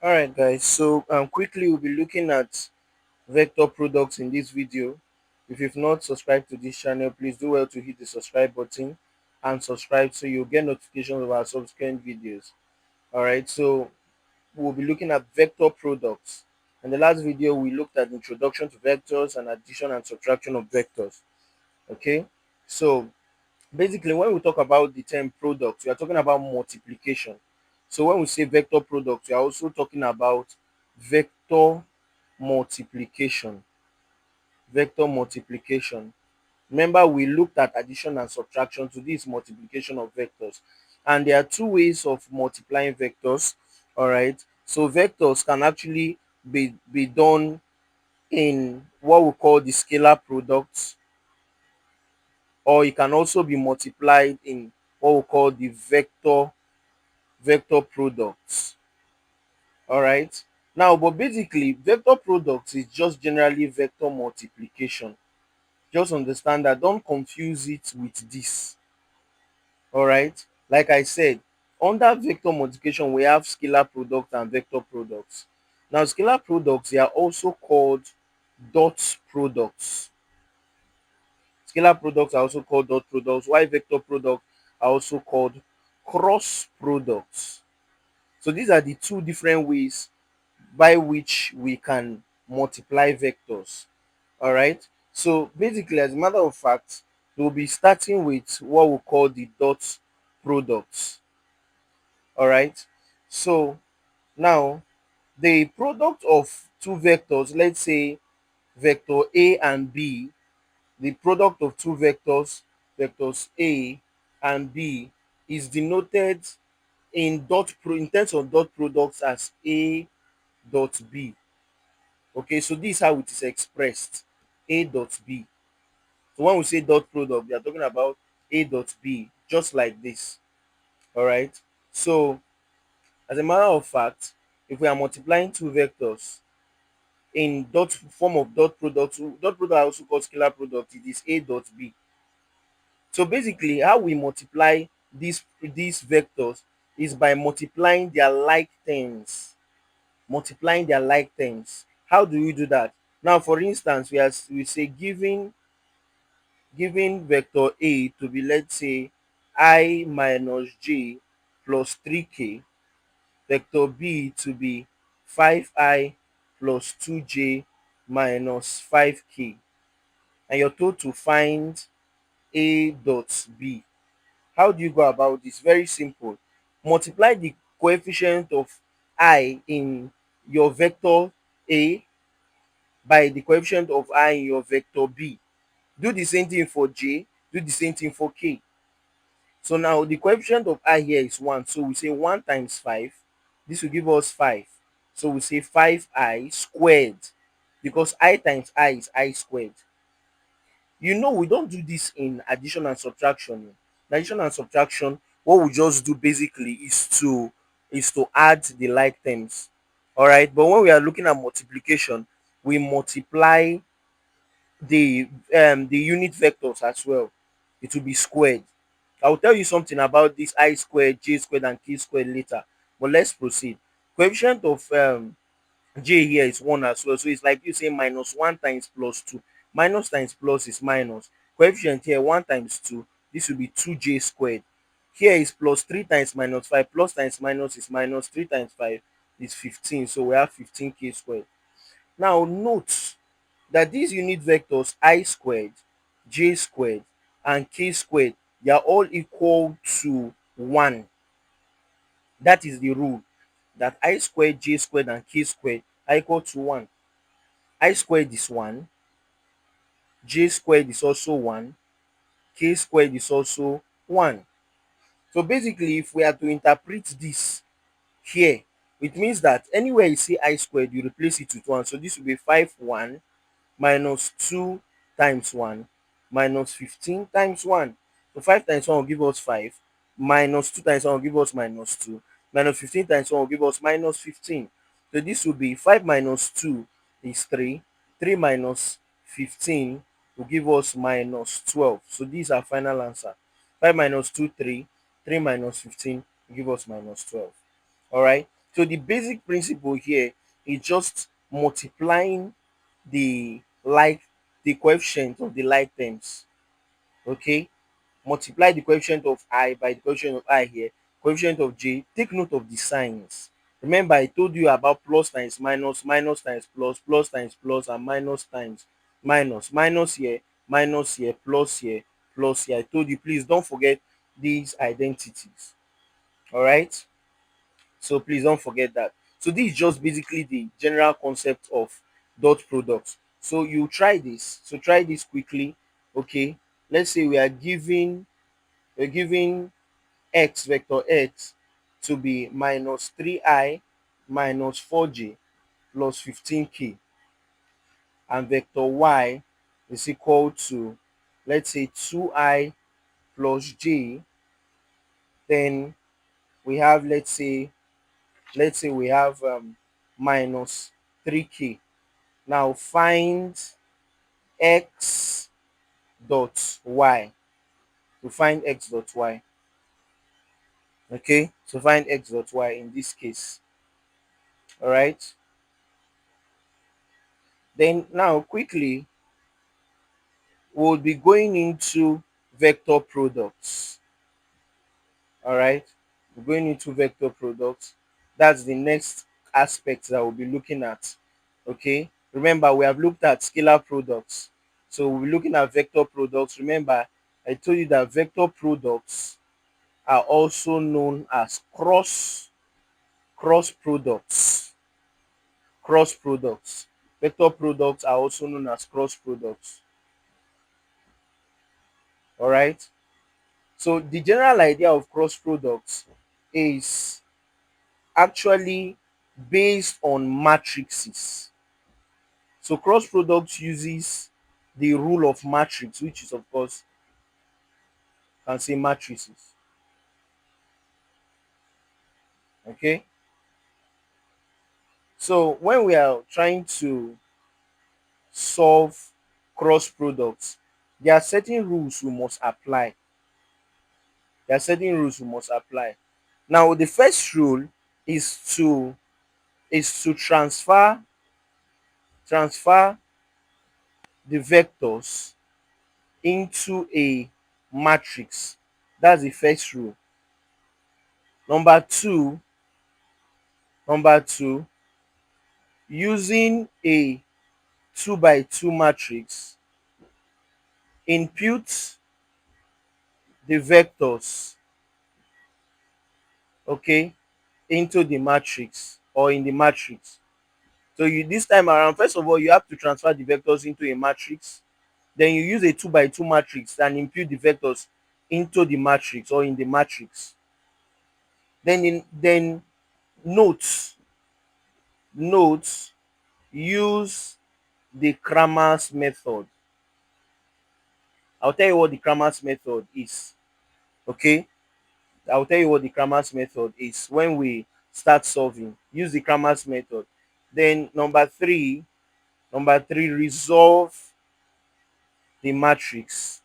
All right, guys. So quickly we'll be looking at vector products in this video. If you've not subscribed to this channel, please do well to hit the subscribe button and subscribe so you'll get notifications of our subsequent videos. All right. So we'll be looking at vector products. In the last video, we looked at introduction to vectors and addition and subtraction of vectors. Okay. So basically, when we talk about the term product, we are talking about multiplication. So when we say vector product, we are also talking about vector multiplication. Vector multiplication. Remember, we looked at addition and subtraction to this multiplication of vectors. And there are two ways of multiplying vectors. All right. So vectors can actually be done in what we call the scalar products, or it can also be multiplied in what we call the vector products. All right. Now, but basically, vector products is just generally vector multiplication. Just understand that. Don't confuse it with this. All right. Like I said, under vector multiplication, we have scalar products and vector products. Now, scalar products, they are also called dot products. Scalar products are also called dot products, while vector products are also called cross products. So these are the two different ways by which we can multiply vectors. All right. So basically, as a matter of fact, we'll be starting with what we call the dot products. All right. So now the product of two vectors, let's say vector A and B, the product of two vectors A and B, is denoted in terms of dot products as A dot B. Okay, so this is how it is expressed: A dot B. So when we say dot product, we are talking about A dot B, just like this. All right. So as a matter of fact, if we are multiplying two vectors in dot form of dot product are also called scalar product. It is A dot B. So basically, how we multiply these vectors is by multiplying their like terms. Multiplying their like terms. How do we do that? Now, for instance, we say giving vector A to be, let's say, I minus j plus 3k, vector B to be 5i plus 2j minus 5k, and you're told to find A dot B. How do you go about this? Very simple. Multiply the coefficient of I in your vector A by the coefficient of I in your vector B. Do the same thing for J, do the same thing for K. So now the coefficient of I here is 1. So we say 1 times 5. This will give us 5. So we say 5I squared, because I times I is I squared. You know, we don't do this in addition and subtraction. In addition and subtraction, what we just do basically is to add the like terms. All right. But when we are looking at multiplication, we multiply the unit vectors as well. It will be squared. I will tell you something about this I squared, j squared, and k squared later. But let's proceed. Coefficient of j here is 1 as well. So it's like you say minus 1 times plus 2. Minus times plus is minus. Coefficient here 1 times 2. This will be 2j squared. Here is plus 3 times minus 5. Plus times minus is minus. 3 times 5 is 15. So we have 15k squared. Now note that these unit vectors I squared, j squared, and k squared, they are all equal to 1. That is the rule, that I squared, j squared, and k squared are equal to 1. I squared is 1, j squared is also 1, k squared is also 1. So basically, if we are to interpret this here, it means that anywhere you see I squared, you replace it with 1. So this will be 5 1 minus 2 times 1 minus 15 times 1. So 5 times 1 will give us 5, minus 2 times 1 will give us minus 2, minus 15 times 1 will give us minus 15. So this will be 5 minus 2 is 3, 3 minus 15 will give us minus 12. So these are final answer. 5 minus 2, 3, 3 minus 15 will give us minus 12. All right. So the basic principle here is just multiplying the like the coefficient of the like terms. Okay, multiply the coefficient of I by the coefficient of I here, coefficient of J. Take note of the signs. Remember, I told you about plus times minus, minus times plus, plus times plus, and minus times minus. Minus here, plus here, plus here. I told you, please don't forget these identities. All right. So please don't forget that. So this is just basically the general concept of dot products. So you try this. So try this quickly. Okay. Let's say we're giving x vector x to be minus 3i minus 4j plus 15k, and vector y is equal to, let's say, 2i plus j. Then we have, let's say we have minus 3k. Now find x dot y. To find x dot y. Okay, so find x dot y in this case. All right. Then now quickly we'll be going into vector products. All right, we're going into vector products. That's the next aspect that we'll be looking at. Okay, remember we have looked at scalar products, so we'll be looking at vector products. Remember, I told you that vector products are also known as cross products. Cross products. Vector products are also known as cross products. All right. So the general idea of cross products is actually based on matrices. So cross products uses the rule of matrix, which is of course can say matrices. Okay. So when we are trying to solve cross products, there are certain rules we must apply. There are certain rules we must apply. Now the first rule is to transfer the vectors into a matrix. That's the first rule. Number two, number two, using a 2 by 2 matrix, input the vectors, okay, into the matrix or in the matrix. So you this time around, first of all, you have to transfer the vectors into a matrix. Then you use a 2 by 2 matrix and impute the vectors into the matrix or in the matrix. Then note, note, use the KMAS method. I'll tell you what the KMAS method is. Okay, I'll tell you what the KMAS method is when we start solving. Use the KMAS method. Then number three, resolve the matrix.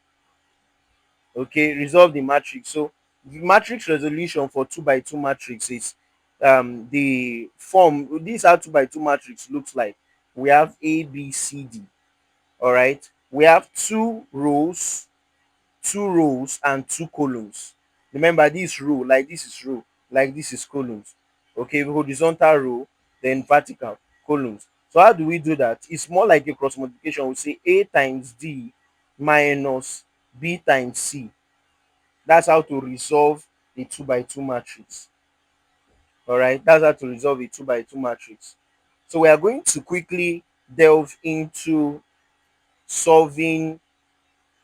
Okay, resolve the matrix. So the matrix resolution for 2 by 2 matrix is the form. This is how 2 by 2 matrix looks like. We have A, B, C, D. All right, we have two rows and two columns. Remember, this row, like this is row, like this is columns. Okay, horizontal row, then vertical columns. So how do we do that? It's more like a cross multiplication. We say A times D minus B times C. That's how to resolve a 2 by 2 matrix. All right, that's how to resolve a 2 by 2 matrix. So we are going to quickly delve into solving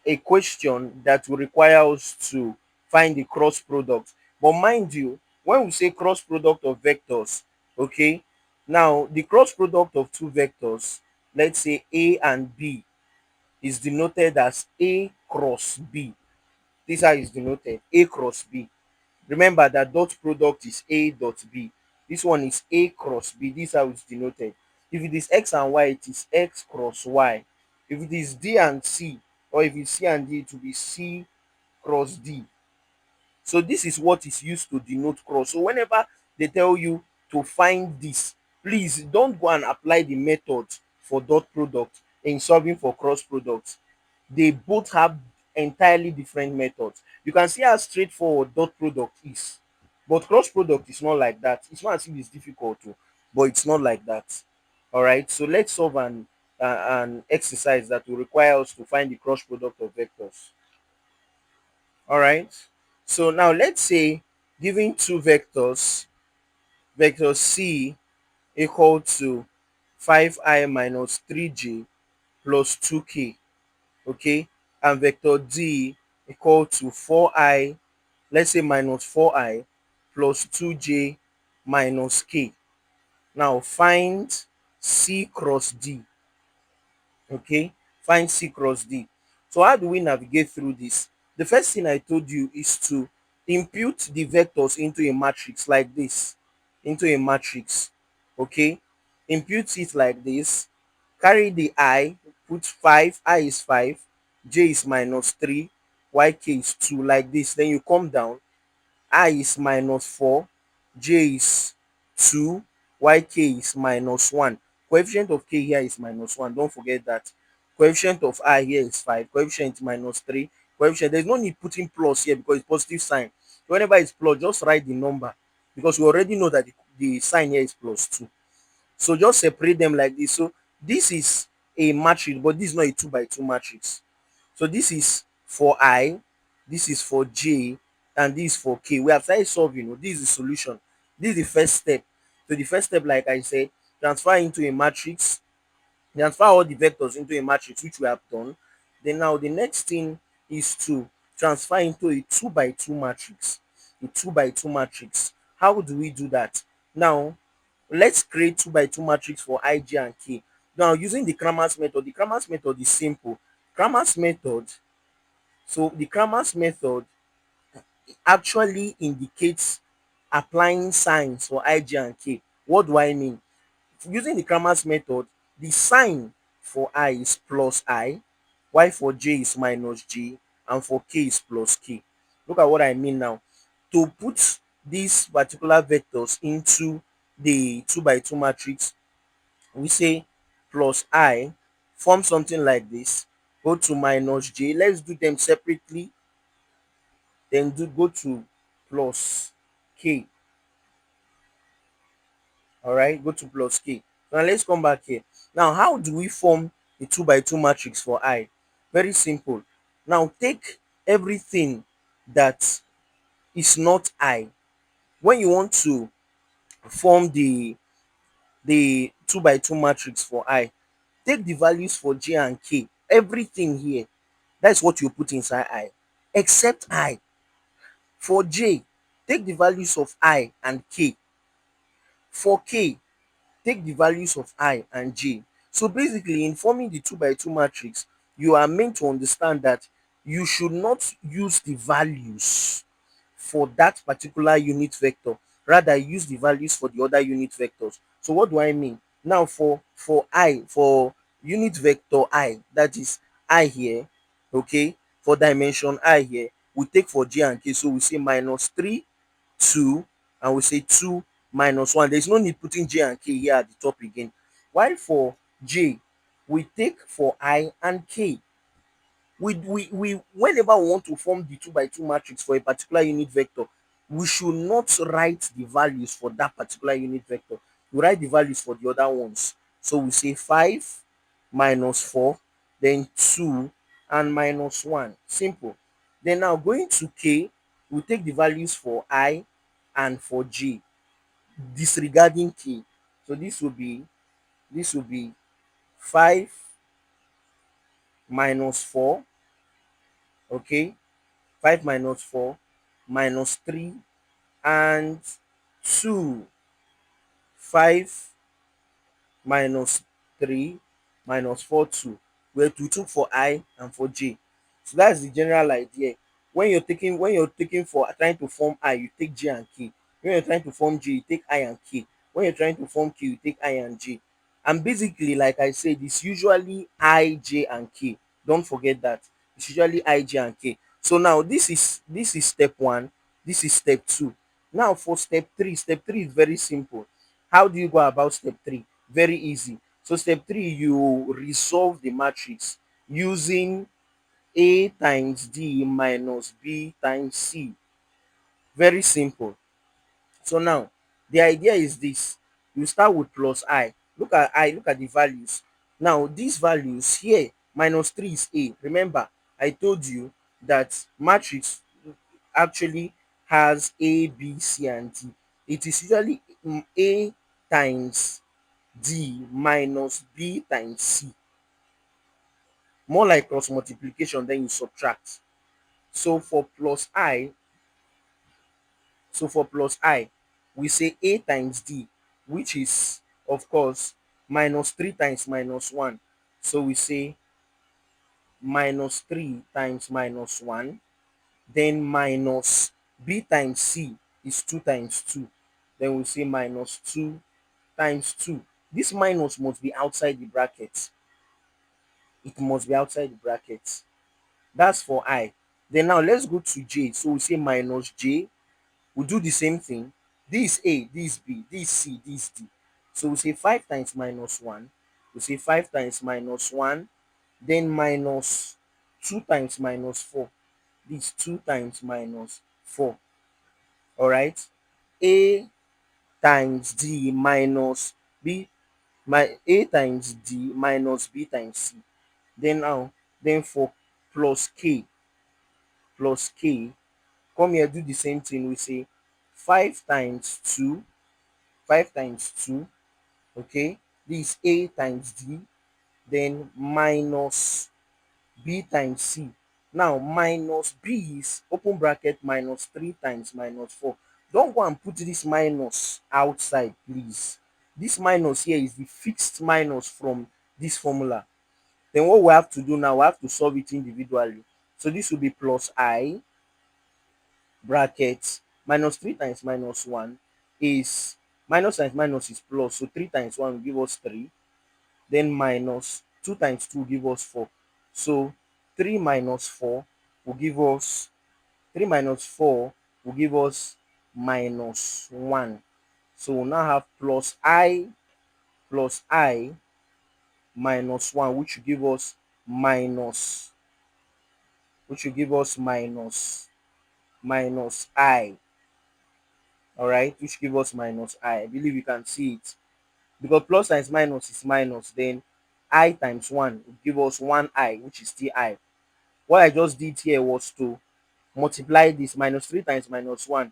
a question that will require us to find the cross product. But mind you, when we say cross product of vectors, okay, now the cross product of two vectors, let's say A and B, is denoted as A cross B. This is how it's denoted, A cross B. Remember that dot product is A dot B. This one is A cross B. This is how it's denoted. If it is X and Y, it is X cross Y. If it is D and C, or if it's C and D, it will be C cross D. So this is what is used to denote cross. So whenever they tell you to find this. Please don't go and apply the method for dot product in solving for cross products. They both have entirely different methods. You can see how straightforward dot product is, but cross product is not like that. It's not as if it's difficult to, but it's not like that. All right, so let's solve an exercise that will require us to find the cross product of vectors. All right, so now let's say given two vectors, vector c equal to 5i minus 3j plus 2k, okay, and vector d equal to 4i, let's say minus 4i plus 2j minus k. Now find c cross d. Okay, find c cross d. So how do we navigate through this? The first thing I told you is to impute the vectors into a matrix like this, into a matrix. Okay, impute it like this, carry the I, put 5, I is 5, j is minus 3, yk is 2, like this. Then you come down, I is minus 4, j is 2, yk is minus 1. Coefficient of k here is minus 1. Don't forget that. Coefficient of I here is 5. Coefficient minus 3. Coefficient, there's no need putting plus here because it's positive sign. Whenever it's plus, just write the number because we already know that the sign here is plus 2. So just separate them like this. So this is a matrix, but this is not a 2 by 2 matrix. So this is for I, this is for J, and this is for K. We have started solving. This is the solution. This is the first step. So the first step, like I said, transfer into a matrix, transfer all the vectors into a matrix, which we have done. Then now the next thing is to transfer into a 2 by 2 matrix. A 2 by 2 matrix. How do we do that? Now, let's create 2 by 2 matrix for I, J, and K. Now, using the KMAS method, the KMAS method is simple. KMAS method, so the KMAS method actually indicates applying signs for I, J, and K. What do I mean? Using the KMAS method, the sign for I is plus I, y for J is minus J, and for K is plus K. Look at what I mean now. To put these particular vectors into the 2 by 2 matrix, we say plus I, form something like this, go to minus J. Let's do them separately, then go to plus K. All right, go to plus K. Now let's come back here. Now, how do we form a 2 by 2 matrix for I? Very simple. Now take everything that is not I. When you want to form the 2 by 2 matrix for I, take the values for J and K. Everything here, that's what you put inside I, except I. For J, take the values of I and K. For K, take the values of I and J. So basically, in forming the 2 by 2 matrix, you are meant to understand that you should not use the values for that particular unit vector, rather use the values for the other unit vectors. So what do I mean? Now for unit vector I, that is I here, okay, for dimension I here, we take for J and K, so we say minus 3, 2, and we say 2 minus 1. There's no need putting J and K here at the top again. While for J, we take for I and K. We whenever we want to form the 2 by 2 matrix for a particular unit vector, we should not write the values for that particular unit vector. We write the values for the other ones. So we say 5 minus 4, then 2 and minus 1. Simple. Then now going to K, we take the values for I and for J, disregarding K. So this will be 5 minus 4, okay, 5 minus 4 minus 3 and 2, 5 minus 3 minus 4, 2, where we took for I and for J. So that's the general idea. When you're taking for trying to form I, you take J and K. When you're trying to form J, you take I and K. When you're trying to form K, you take I and J. And basically, like I said, it's usually I, J, and K. Don't forget that. It's usually I, J, and K. So now this is step one, this is step two. Now for step three is very simple. How do you go about step 3? Very easy. So step 3, you resolve the matrix using A times D minus B times C. Very simple. So now the idea is this: you start with plus I. Look at the values. Now these values here, minus 3 is A. Remember, I told you that matrix actually has A, B, C, and D. It is usually A times D minus B times C. More like cross multiplication, then you subtract. So for plus I, we say A times D, which is, of course, minus 3 times minus 1. So we say minus 3 times minus 1. Then minus B times C is 2 times 2. Then we say minus 2 times 2. This minus must be outside the bracket. It must be outside the bracket. That's for I. Then now let's go to J. So we say minus J. We do the same thing. This is A, this is B, this is C, this is D. So we say 5 times minus 1. We say 5 times minus 1. Then minus 2 times minus 4. This 2 times minus 4. Alright. A times D minus B. A times D minus B times C. Then for plus K, come here, do the same thing. We say 5 times 2, 5 times 2, okay? This is A times D, then minus B times C. Now, minus B is open bracket minus 3 times minus 4. Don't go and put this minus outside, please. This minus here is the fixed minus from this formula. Then what we have to do now, we have to solve it individually. So this will be plus I bracket minus 3 times minus 1 is minus times minus is plus. So 3 times 1 will give us 3. Then minus 2 times 2 will give us 4. So 3 minus 4 will give us 3 minus 4 will give us minus 1. So we'll now have plus I minus 1, which will give us minus minus I. All right, which give us minus I. I believe you can see it, because plus times minus is minus. Then I times 1 will give us 1I, which is still I. What I just did here was to multiply this. Minus 3 times minus 1,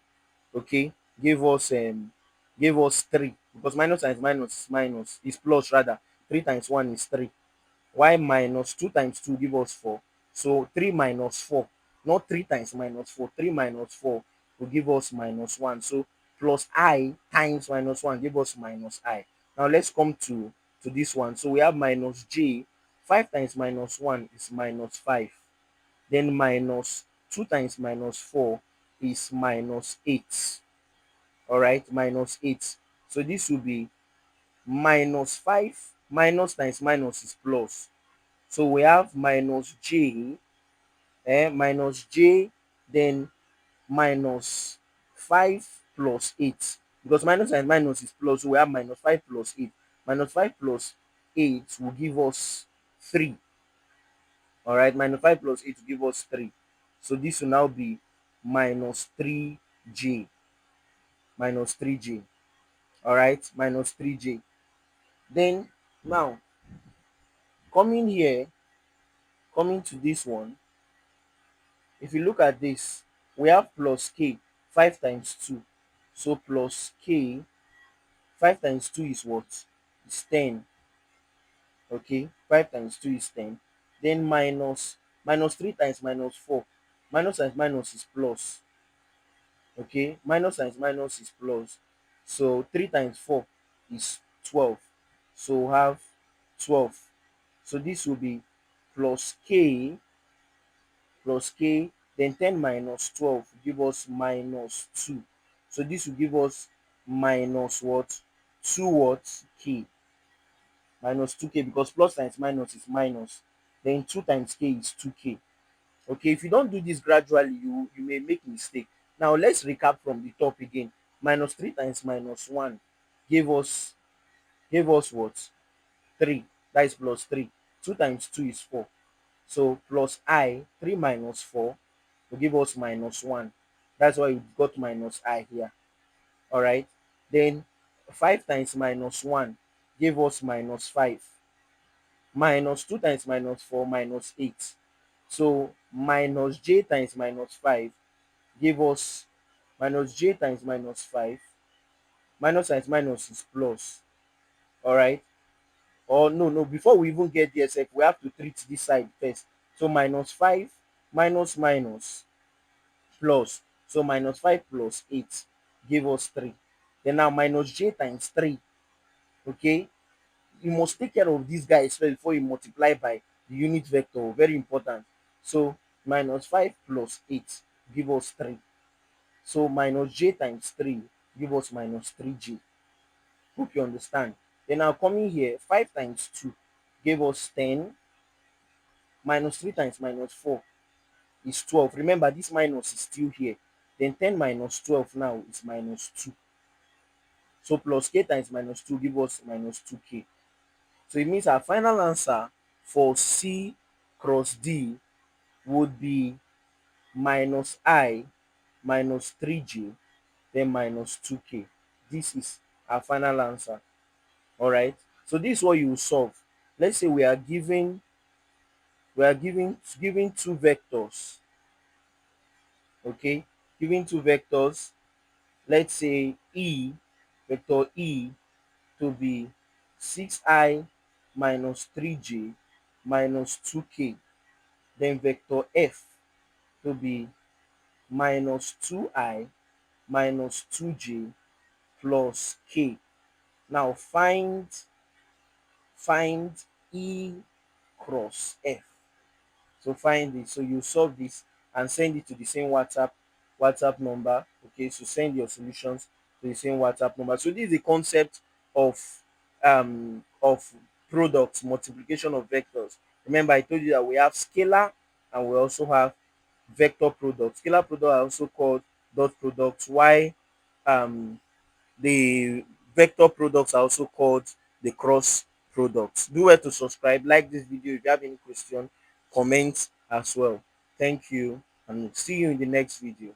okay, gave us 3, because minus times minus is minus, is plus rather. 3 times 1 is 3. Why minus 2 times 2 give us 4. So 3 minus 4, not 3 times minus 4, 3 minus 4 will give us minus 1. So plus I times minus 1 give us minus I. Now let's come to this one. So we have minus J. 5 times minus 1 is minus 5. Then minus 2 times minus 4 is minus 8. All right, minus 8. So this will be minus 5. Minus times minus is plus. So we have minus J, minus J, then minus 5 plus 8. Because minus and minus is plus, so we have minus 5 plus 8. Minus 5 plus 8 will give us 3. All right, minus 5 plus 8 will give us 3. So this will now be minus 3J. Minus 3J. All right, minus 3J. Then now, coming here, coming to this one, if you look at this, we have plus K, 5 times 2. So plus K, 5 times 2 is what? It's 10. Okay, 5 times 2 is 10. Then minus 3 times minus 4. Minus times minus is plus. Okay, minus times minus is plus. So 3 times 4 is 12. So we have 12. So this will be plus K, then 10 minus 12 give us minus 2. So this will give us minus what? 2 what? K. Minus 2K, because plus times minus is minus. Then 2 times K is 2K. Okay, if you don't do this gradually, you may make mistake. Now let's recap from the top again. Minus 3 times minus 1 gave us what? 3. That is plus 3. 2 times 2 is 4. So plus I, 3 minus 4 will give us minus 1. That's why we got minus I here. All right. Then 5 times minus 1 gave us minus 5. Minus 2 times minus 4 minus 8. So minus j times minus 5 give us minus j times minus 5. Minus times minus is plus. All right. Or no, no, before we even get there, sef, we have to treat this side first. So minus 5 minus minus plus. So minus 5 plus 8 give us 3. Then now minus j times 3. Okay. You must take care of these guys first before you multiply by the unit vector. Very important. So minus 5 plus 8 give us 3. So minus j times 3 give us minus 3j. Hope you understand. Then now coming here, 5 times 2 give us 10. Minus 3 times minus 4 is 12. Remember, this minus is still here. Then 10 minus 12 now is minus 2. So plus k times minus 2 give us minus 2k. So it means our final answer for C cross D would be minus I minus 3j then minus 2k. This is our final answer. All right. So this is what you will solve. Let's say we are giving two vectors. Okay, giving two vectors. Let's say vector E to be 6i minus 3j minus 2k. Then vector F to be minus 2i minus 2j plus k. Now find E cross F. So find it. So you solve this and send it to the same WhatsApp number. Okay, so send your solutions to the same WhatsApp number. So this is the concept of products, multiplication of vectors. Remember, I told you that we have scalar and we also have vector products. Scalar products are also called dot products. Why the vector products are also called the cross products. Do well to subscribe, like this video. If you have any question, comment as well. Thank you and see you in the next video.